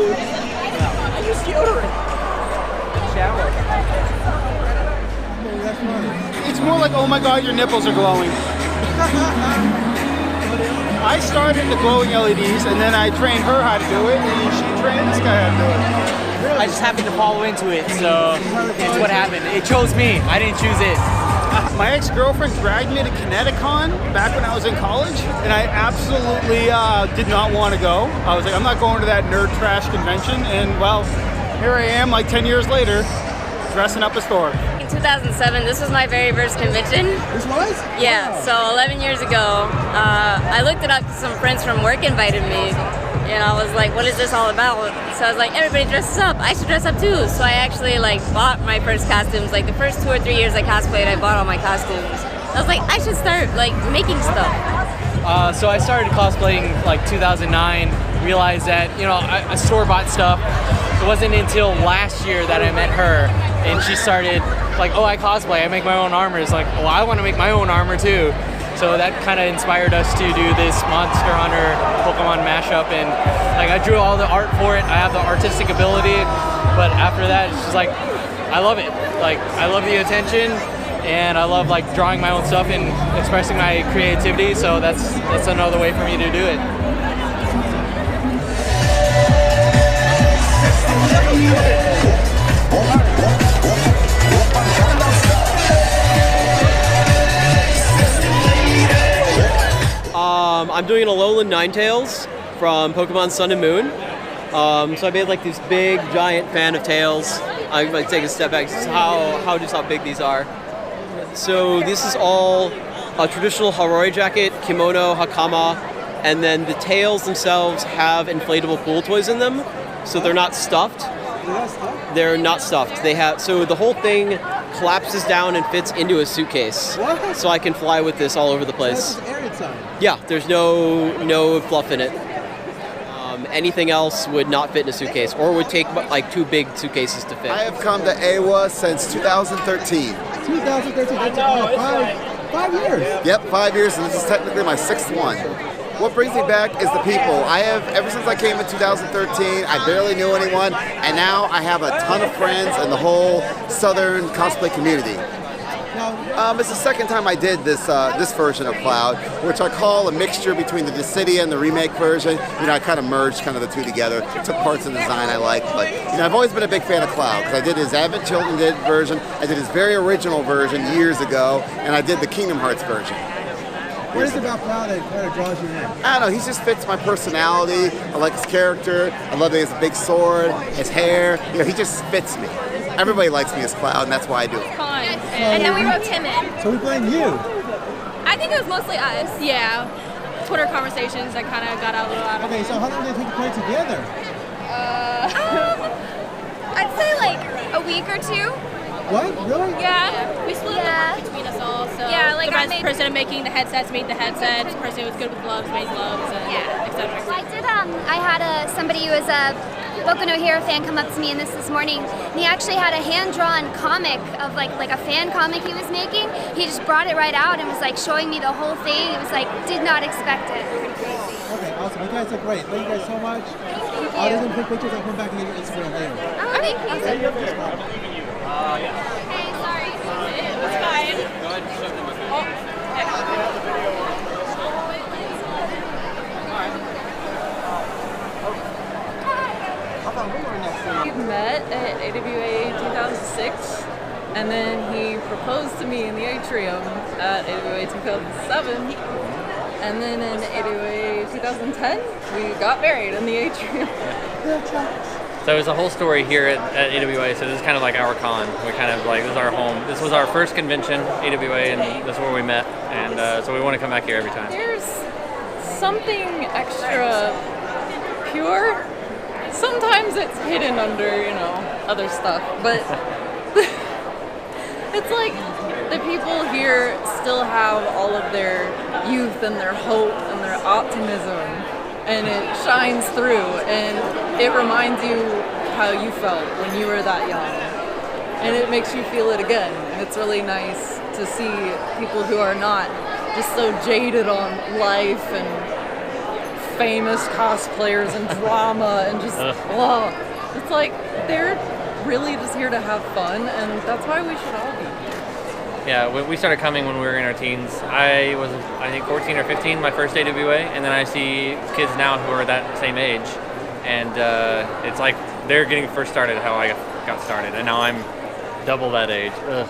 dude. I use deodorant. Shower. That's funny. It's more like, oh my god, your nipples are glowing. I started the glowing LEDs, and then I trained her how to do it, and she trained this guy how to do it. I just happened to follow into it, so it's what happened. It chose me. I didn't choose it. My ex-girlfriend dragged me to Kineticon back when I was in college, and I absolutely did not want to go. I was like, I'm not going to that nerd trash convention, and well, here I am like 10 years later, dressing up a store. In 2007, this was my very first convention. This was? Yeah, Wow. so 11 years ago, I looked it up because some friends from work invited me. And I was like, what is this all about? So I was like, everybody dresses up. I should dress up too. So I actually bought my first costumes. Like the first 2 or 3 years I cosplayed, I bought all my costumes. I was like, I should start making stuff. So I started cosplaying 2009. Realized that I store-bought stuff. It wasn't until last year that I met her, and she started oh, I cosplay. I make my own armor. It's like, well, I want to make my own armor too. So that kind of inspired us to do this Monster Hunter Pokemon mashup, and I drew all the art for it. I have the artistic ability, but after that, it's just I love it. I love the attention, and I love drawing my own stuff and expressing my creativity. So that's another way for me to do it. I'm doing an Alolan Ninetales from Pokemon Sun and Moon. So I made these big, giant fan of tails. I'm going to take a step back to how big these are. So this is all a traditional Haroi jacket, kimono, hakama, and then the tails themselves have inflatable pool toys in them. So they're not stuffed. They're not stuffed. So the whole thing collapses down and fits into a suitcase. What? So I can fly with this all over the place. That's airtight. Yeah, there's no fluff in it. Anything else would not fit in a suitcase, or would take 2 big suitcases to fit. I have come to AWA since 2013. 2013. That's 5 years. Yep, 5 years, and this is technically my 6th one. What brings me back is the people. Ever since I came in 2013, I barely knew anyone, and now I have a ton of friends in the whole Southern cosplay community. It's the second time I did this version of Cloud, which I call a mixture between the Dissidia and the remake version. I kind of merged the two together. Took parts of the design I liked, but I've always been a big fan of Cloud because I did his Advent Children version, I did his very original version years ago, and I did the Kingdom Hearts version. What is it about Cloud that kind of draws you in? I don't know, he just fits my personality. I like his character. I love that he has a big sword, his hair. He just fits me. Everybody likes me as Cloud, and that's why I do it. Fun. And then we wrote Timid. So we blame you. I think it was mostly us. Yeah. Twitter conversations that kind of got out a little out of Okay, so how long did it take to put it together? I'd say a week or 2. What? Really? Yeah. We split it between us all. So yeah, the person making the headsets made the headsets. The person who was good with gloves made gloves, and etc. Well, I did. I had somebody who was a Boku no Hero fan come up to me in this morning, and he actually had a hand-drawn comic of like a fan comic he was making. He just brought it right out and was showing me the whole thing. It was did not expect it. Pretty crazy. Okay, awesome. You guys are great. Thank you guys so much. Thank you. I'll just take pictures. I'll come back and get your Instagram later. Oh, thank you. Hey, sorry. It's fine. We met at AWA 2006, and then he proposed to me in the atrium at AWA 2007, and then in AWA 2010, we got married in the atrium. So there's a whole story here at AWA, so this is kind of like our con. We kind of this is our home. This was our first convention, AWA, and this is where we met, and so we want to come back here every time. There's something extra pure. Sometimes it's hidden under, other stuff, but it's the people here still have all of their youth and their hope and their optimism, and it shines through, and it reminds you how you felt when you were that young, and it makes you feel it again, and it's really nice to see people who are not just so jaded on life and famous cosplayers and drama and just, it's like, they're really just here to have fun, and that's why we should all be here. Yeah, we started coming when we were in our teens. I was, I think, 14 or 15, my first AWA, and then I see kids now who are that same age, and it's like they're getting first started how I got started, and now I'm double that age. Ugh.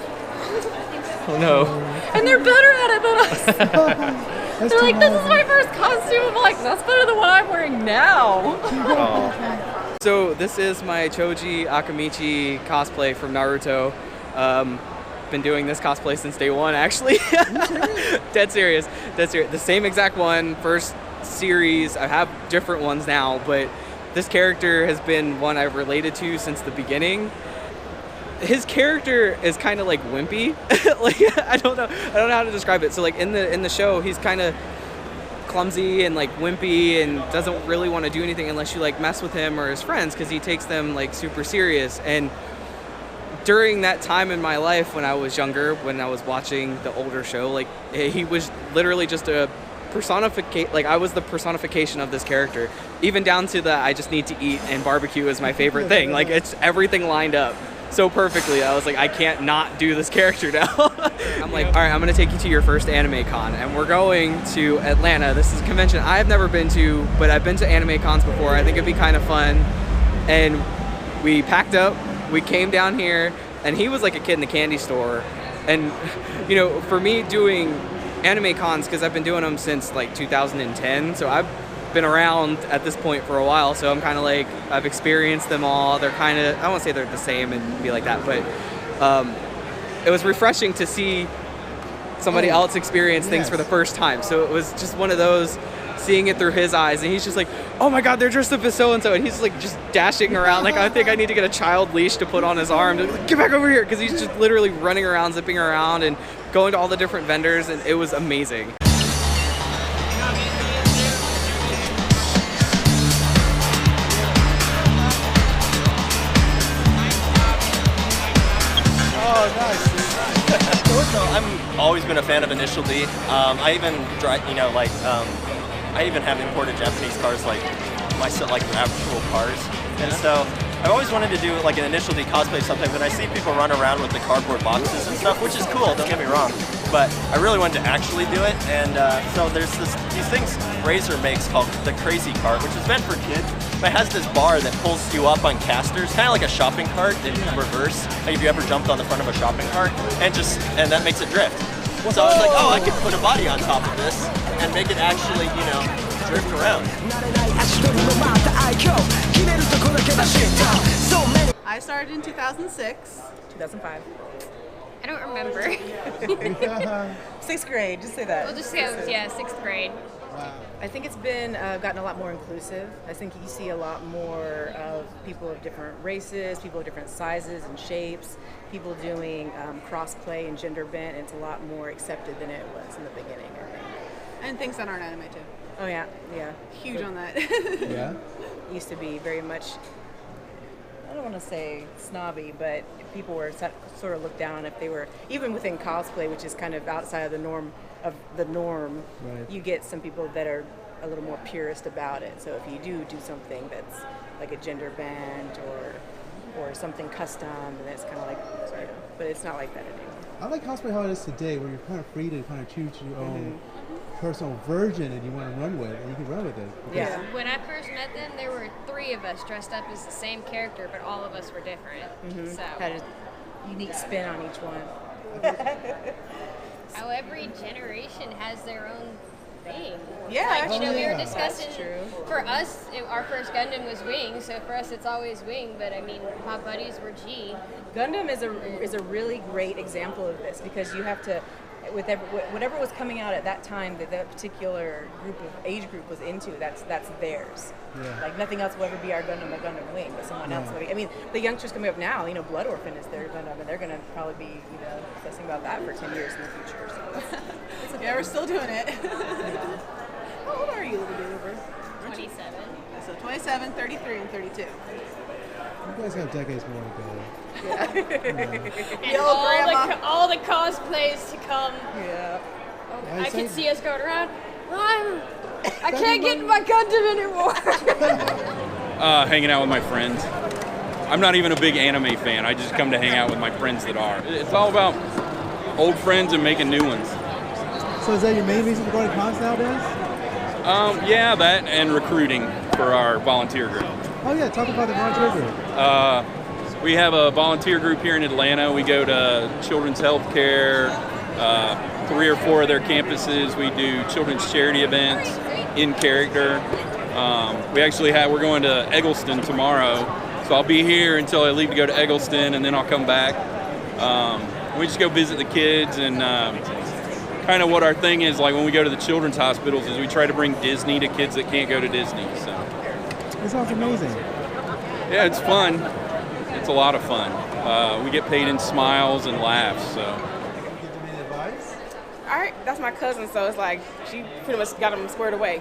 Oh no. And they're better at it than us. They're like, this is my first costume. I'm like, that's better than what I'm wearing now. Oh. So this is my Choji Akamichi cosplay from Naruto. Been doing this cosplay since day one, actually. Dead serious. The same exact one, first series. I have different ones now, but this character has been one I've related to since the beginning. His character is kind of like wimpy. Like I don't know how to describe it. So like in the show, he's kind of clumsy and like wimpy and doesn't really want to do anything unless you like mess with him or his friends, because he takes them like super serious. And during that time in my life when I was younger, when I was watching the older show, like he was literally just a personification. Like I was the personification of this character, even down to the I just need to eat and barbecue is my favorite thing. Like it's everything lined up so perfectly. I was like, I can't not do this character now. I'm like, all right, I'm gonna take you to your first anime con, and we're going to Atlanta. This is a convention I've never been to, but I've been to anime cons before. I think it'd be kind of fun. And we packed up, we came down here, and he was like a kid in the candy store. And you know, for me doing anime cons, because I've been doing them since like 2010, so I've been around at this point for a while, so I'm kind of like, I've experienced them all. They're kind of, I won't say they're the same and be like that, but it was refreshing to see somebody else experience things for the first time. So it was just one of those, seeing it through his eyes, and he's just like, oh my god, they're dressed up as so-and-so, and he's like just dashing around. Like I think I need to get a child leash to put on his arm to like, get back over here, because he's just literally running around, zipping around and going to all the different vendors, and it was amazing. I've always been a fan of Initial D. I even drive, you know, like I even have imported Japanese cars, like actual cars. And so I've always wanted to do like an Initial D cosplay sometimes, and I see people run around with the cardboard boxes and stuff, which is cool, don't get me wrong. But I really wanted to actually do it, and so there's these things Razer makes called the Crazy Cart, which is meant for kids, but it has this bar that pulls you up on casters, kind of like a shopping cart in reverse, like if you ever jumped on the front of a shopping cart, and that makes it drift. So I was like, oh, I could put a body on top of this and make it actually, you know, drift around. I started in 2006. 2005. I don't remember. 6th grade, just say that. We'll just go, yeah, 6th grade. Wow. I think it's been gotten a lot more inclusive. I think you see a lot more of people of different races, people of different sizes and shapes, people doing cross-play and gender bent. It's a lot more accepted than it was in the beginning, I think. And things that aren't anime too. Oh yeah, yeah. Huge on that. Yeah? Used to be very much, I don't want to say snobby, but people were sort of looked down if they were, even within cosplay, which is kind of outside of the norm. Right. You get some people that are a little more purist about it. So if you do something that's like a gender bent or something custom, then it's kind of like, you know, but it's not like that anymore. I like cosplay how it is today, where you're kind of free to kind of choose your own personal version and you want to run with, and you can run with it. Yeah. When I first met them, there were 3 of us dressed up as the same character, but all of us were different. So had a unique spin on each one. How every generation has their own thing. Yeah, like, you know, we were that's discussing. true. For us, our first Gundam was Wing, so for us it's always Wing. But I mean, my buddies were G. Gundam is a really great example of this, because you have to, with whatever was coming out at that time that particular age group was into, that's theirs. Yeah. Like nothing else will ever be our Gundam, a Gundam Wing, but someone else will be. I mean, the youngsters coming up now, you know, Blood Orphan is their Gundam, and they're going to probably be, you know, obsessing about that for 10 years in the future. So yeah, we're still doing it. How old are you, little bit over? 27. So 27, 33, and 32. You guys have decades more to go. Yeah. And all the cosplays to come. Yeah. I can see us going around. I'm I can't get in my Gundam anymore. Hanging out with my friends. I'm not even a big anime fan. I just come to hang out with my friends that are. It's all about old friends and making new ones. So is that your main reason for going to cons nowadays? Yeah, that and recruiting for our volunteer group. Oh yeah, talk about the volunteer group. We have a volunteer group here in Atlanta. We go to children's health care, 3 or 4 of their campuses. We do children's charity events in character. We're going to Eggleston tomorrow, so I'll be here until I leave to go to Eggleston, and then I'll come back. We just go visit the kids, and kind of what our thing is, like when we go to the children's hospitals, is we try to bring Disney to kids that can't go to Disney. So It sounds amazing. yeah, it's fun. It's a lot of fun. We get paid in smiles and laughs. So. All right, that's my cousin, so it's like she pretty much got him squared away.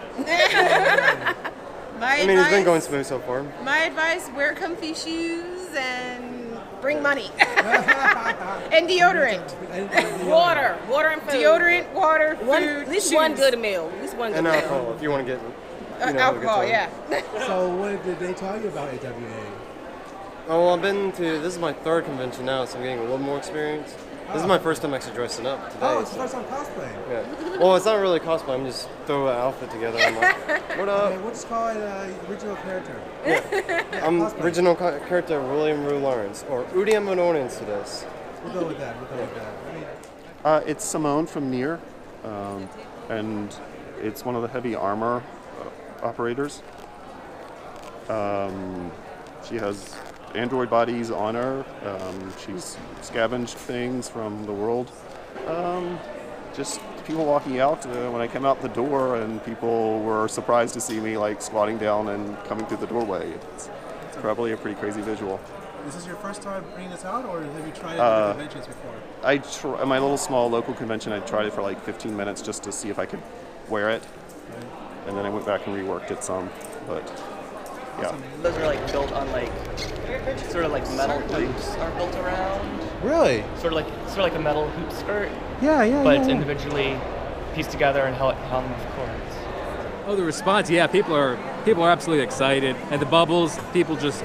I mean, it's been going smooth so far. My advice, wear comfy shoes and bring money. and deodorant. Water and food. Deodorant, water, food, at least shoes. one good meal. At least one good And meal. alcohol, if you want to get, have a good alcohol, time. yeah. So what did they tell you about AWA? Oh, well, this is my 3rd convention now, so I'm getting a little more experience. This is my first time actually dressing up today. Oh, it's so. the first time cosplaying. Yeah. Well, it's not really cosplay. I'm just throw an outfit together. I'm like, what up? Okay, we'll just call it original character. I'm cosplay. original character William Rue Lawrence, or Udium Manonin to this. We'll go with that. I mean, It's Simone from Nier, and it's one of the heavy armor operators. She has android bodies on her. She's scavenged things from the world. Just people walking out when I came out the door, and people were surprised to see me like squatting down and coming through the doorway. It's probably a pretty crazy visual. is this your first time bringing this out, or have you tried it at conventions before? At my little small local convention, I tried it for like 15 minutes just to see if I could wear it, and then I went back and reworked it some. But yeah. Those are like built on like sort of like metal hoops are built around. Really? Sort of like a metal hoop skirt. Yeah. But it's individually pieced together and held with cords. Oh, the response! Yeah, people are absolutely excited, and the bubbles, people lose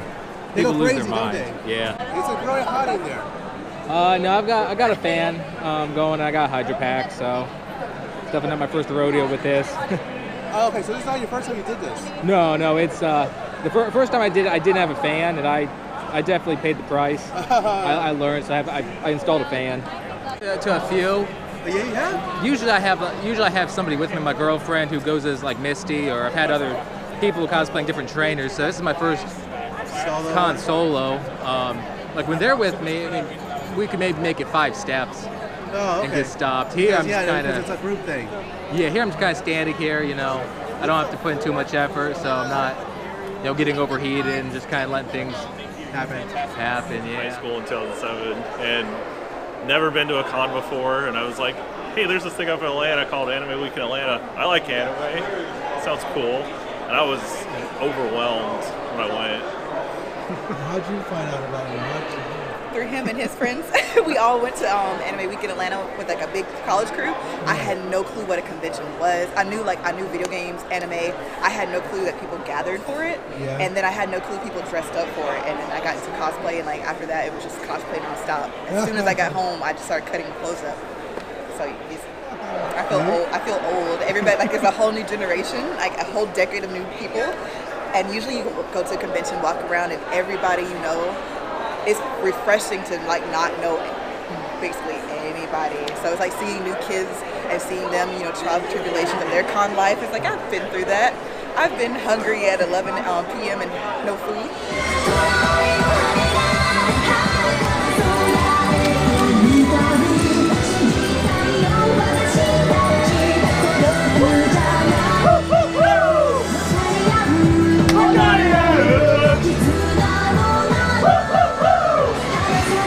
crazy, their mind. don't they? Yeah. It's really hot in there. No, I got a fan going. I got a Hydra Pack, so definitely not my first rodeo with this. Oh, okay, so this is not your first time you did this? No, it's the first time I did it. I didn't have a fan, and I definitely paid the price. I learned, so I installed a fan. To a few. Yeah, you have? Usually I have somebody with me, my girlfriend, who goes as like Misty, or I've had other people cosplaying different trainers. So this is my first con solo. Like when they're with me, I mean, we could maybe make it 5 steps and get stopped. Here I'm just kind of. It's a group thing. Yeah, here I'm just kind of standing here. I don't have to put in too much effort, so I'm not, getting overheated and just kind of letting things happen. Yeah. High school in 2007, and never been to a con before, and I was like, hey, there's this thing up in Atlanta called Anime Week in Atlanta. I like anime. It sounds cool. And I was overwhelmed when I went. How'd you find out about it? Through him and his friends. We all went to Anime Week in Atlanta with like a big college crew. I had no clue what a convention was. I knew video games, anime. I had no clue that people gathered for it. Yeah. And then I had no clue people dressed up for it. And then I got into cosplay, and like after that, it was just cosplay nonstop. As soon as I got home, I just started cutting clothes up. So I feel old. I feel old. Everybody, like, there's a whole new generation, like a whole decade of new people. And usually you go to a convention, walk around, and everybody you know. It's refreshing to like not know basically anybody. So it's like seeing new kids and seeing them, trial the tribulations of their con life. It's like, I've been through that. I've been hungry at 11 p.m. and no food.